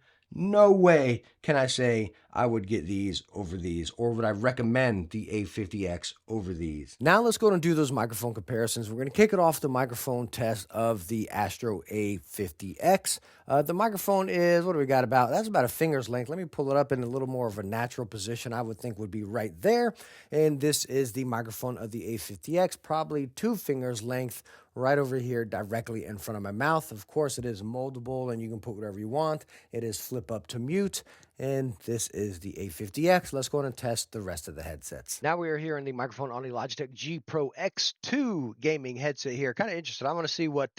can I say I would get these over these, or would I recommend the A50X over these. Now let's go and do those microphone comparisons. We're going to kick it off the microphone test of the Astro A50X. The microphone is, what do we got about? That's about a finger's length. Let me pull it up in a little more of a natural position. I would think would be right there. And this is the microphone of the A50X, probably 2 fingers length right over here directly in front of my mouth. Of course, it is moldable and you can put whatever you want. It is flip up to mute. And this is the A50X. Let's go and test the rest of the headsets. Now we are here in the microphone on the Logitech G Pro X2 gaming headset here. Kind of interested. I want to see what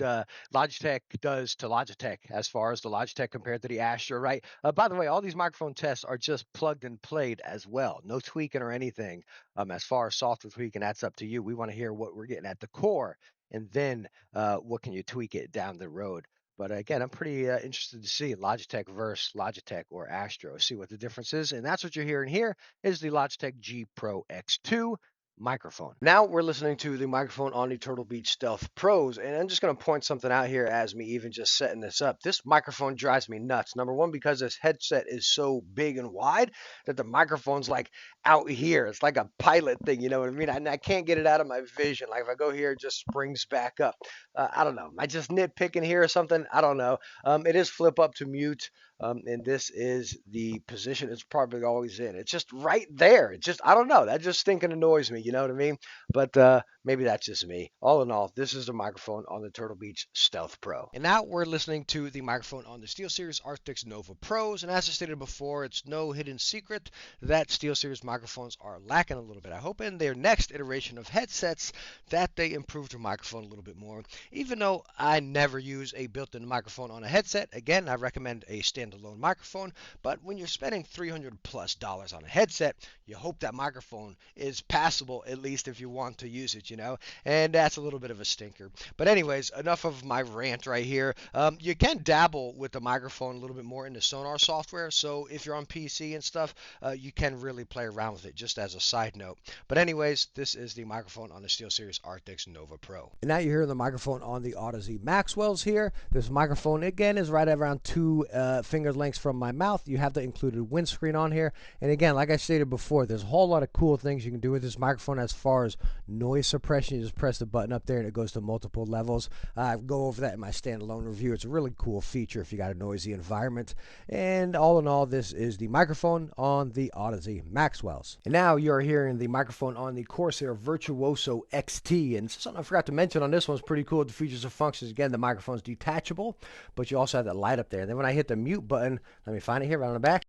Logitech does to Logitech as far as the Logitech compared to the Astro, right? By the way, all these microphone tests are just plugged and played as well. No tweaking or anything. As far as software tweaking, that's up to you. We want to hear what we're getting at the core, and then what can you tweak it down the road. But again, I'm pretty interested to see Logitech versus Logitech or Astro, see what the difference is. And that's what you're hearing here is the Logitech G Pro X2 microphone. Now we're listening to the microphone on the Turtle Beach Stealth Pros, and I'm just going to point something out here as me even just setting this up. This microphone drives me nuts. Number one, because this headset is so big and wide that the microphone's like out here. It's like a pilot thing, you know what I mean? I can't get it out of my vision. Like if I go here, it just springs back up. I don't know. Am I just nitpicking here or something? I don't know. It is flip up to mute. And this is the position it's probably always in. It's just right there. It's just, I don't know. That just stinking annoys me. You know what I mean? But maybe that's just me. All in all, this is the microphone on the Turtle Beach Stealth Pro. And now we're listening to the microphone on the SteelSeries Arctis Nova Pros. And as I stated before, it's no hidden secret that SteelSeries microphones are lacking a little bit. I hope in their next iteration of headsets that they improve their microphone a little bit more. Even though I never use a built-in microphone on a headset, again, I recommend a standalone microphone. But when you're spending $300+ on a headset, you hope that microphone is passable, at least if you want to use it, you know, and that's a little bit of a stinker. But anyways, enough of my rant right here. You can dabble with the microphone a little bit more in the Sonar software, so if you're on PC and stuff, you can really play around with it, just as a side note. But anyways, this is the microphone on the SteelSeries Arctis Nova Pro. And now you're hearing the microphone on the Audeze Maxwells here. This microphone, again, is right around 2 finger lengths from my mouth. You have the included windscreen on here. And again, like I stated before, there's a whole lot of cool things you can do with this microphone as far as noise suppression. You just press the button up there and it goes to multiple levels. I go over that in my standalone review. It's a really cool feature if you got a noisy environment. And all in all, this is the microphone on the Audeze Maxwells. And now you're hearing the microphone on the Corsair Virtuoso XT. And something I forgot to mention on this one's pretty cool. The features and functions, again, the microphone's detachable, but you also have that light up there. And then when I hit the mute button, let me find it here right on the back.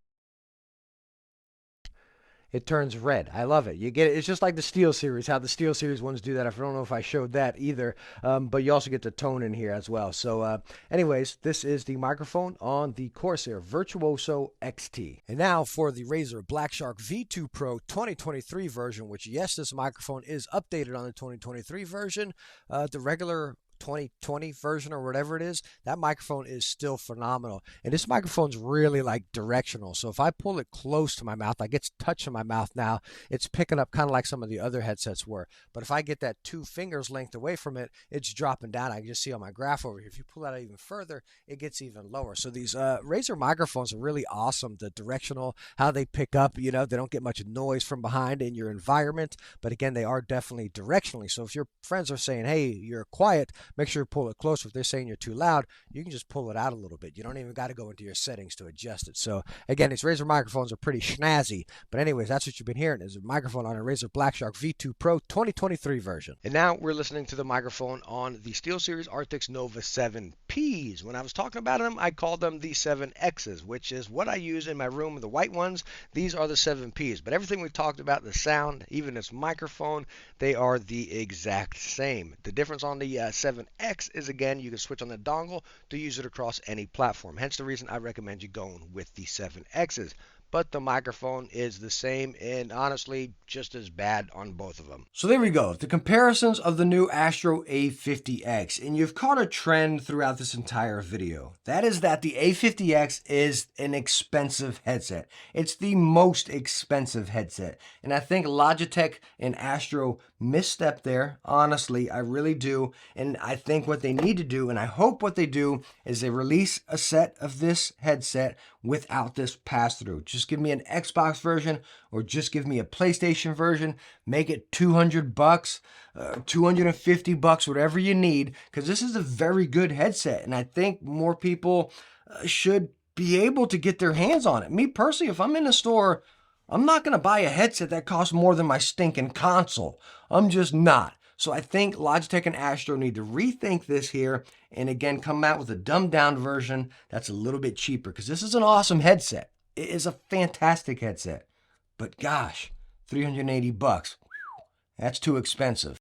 it turns red. I love it. You get it. It's just like the SteelSeries, how the SteelSeries ones do that. I don't know if I showed that either, but you also get the tone in here as well. So anyways, this is the microphone on the Corsair Virtuoso XT. And now for the Razer Blackshark V2 Pro 2023 version, which yes, this microphone is updated on the 2023 version. The regular 2020 version or whatever it is, that microphone is still phenomenal. And this microphone's really like directional. So if I pull it close to my mouth, like it's touching my mouth now, it's picking up kind of like some of the other headsets were. But if I get that 2 fingers length away from it, it's dropping down. I can just see on my graph over here. If you pull that out even further, it gets even lower. So these Razer microphones are really awesome. The directional, how they pick up, they don't get much noise from behind in your environment. But again, they are definitely directionally. So if your friends are saying, hey, you're quiet, make sure you pull it closer. If they're saying you're too loud, you can just pull it out a little bit. You don't even got to go into your settings to adjust it. So again, these Razer microphones are pretty snazzy. But anyways, that's what you've been hearing is a microphone on a Razer Blackshark V2 Pro 2023 version. And now we're listening to the microphone on the SteelSeries Arctis Nova 7Ps. When I was talking about them, I called them the 7Xs, which is what I use in my room, the white ones. These are the 7Ps. But everything we've talked about, the sound, even its microphone, they are the exact same. The difference on the 7X is, again, you can switch on the dongle to use it across any platform. Hence the reason I recommend you going with the 7Xs. But the microphone is the same and honestly just as bad on both of them. So there we go, the comparisons of the new Astro A50X, and you've caught a trend throughout this entire video. That is that the A50X is an expensive headset. It's the most expensive headset, and I think Logitech and Astro misstepped there. Honestly, I really do, and I think what they need to do, and I hope what they do, is they release a set of this headset without this pass-through. Just give me an Xbox version or just give me a PlayStation version. Make it $200, $250, whatever you need, because this is a very good headset, and I think more people should be able to get their hands on it. Me personally, if I'm in a store, I'm not going to buy a headset that costs more than my stinking console. I'm just not. So I think Logitech and Astro need to rethink this here and again come out with a dumbed down version that's a little bit cheaper, because this is an awesome headset. It is a fantastic headset. But gosh, $380. That's too expensive.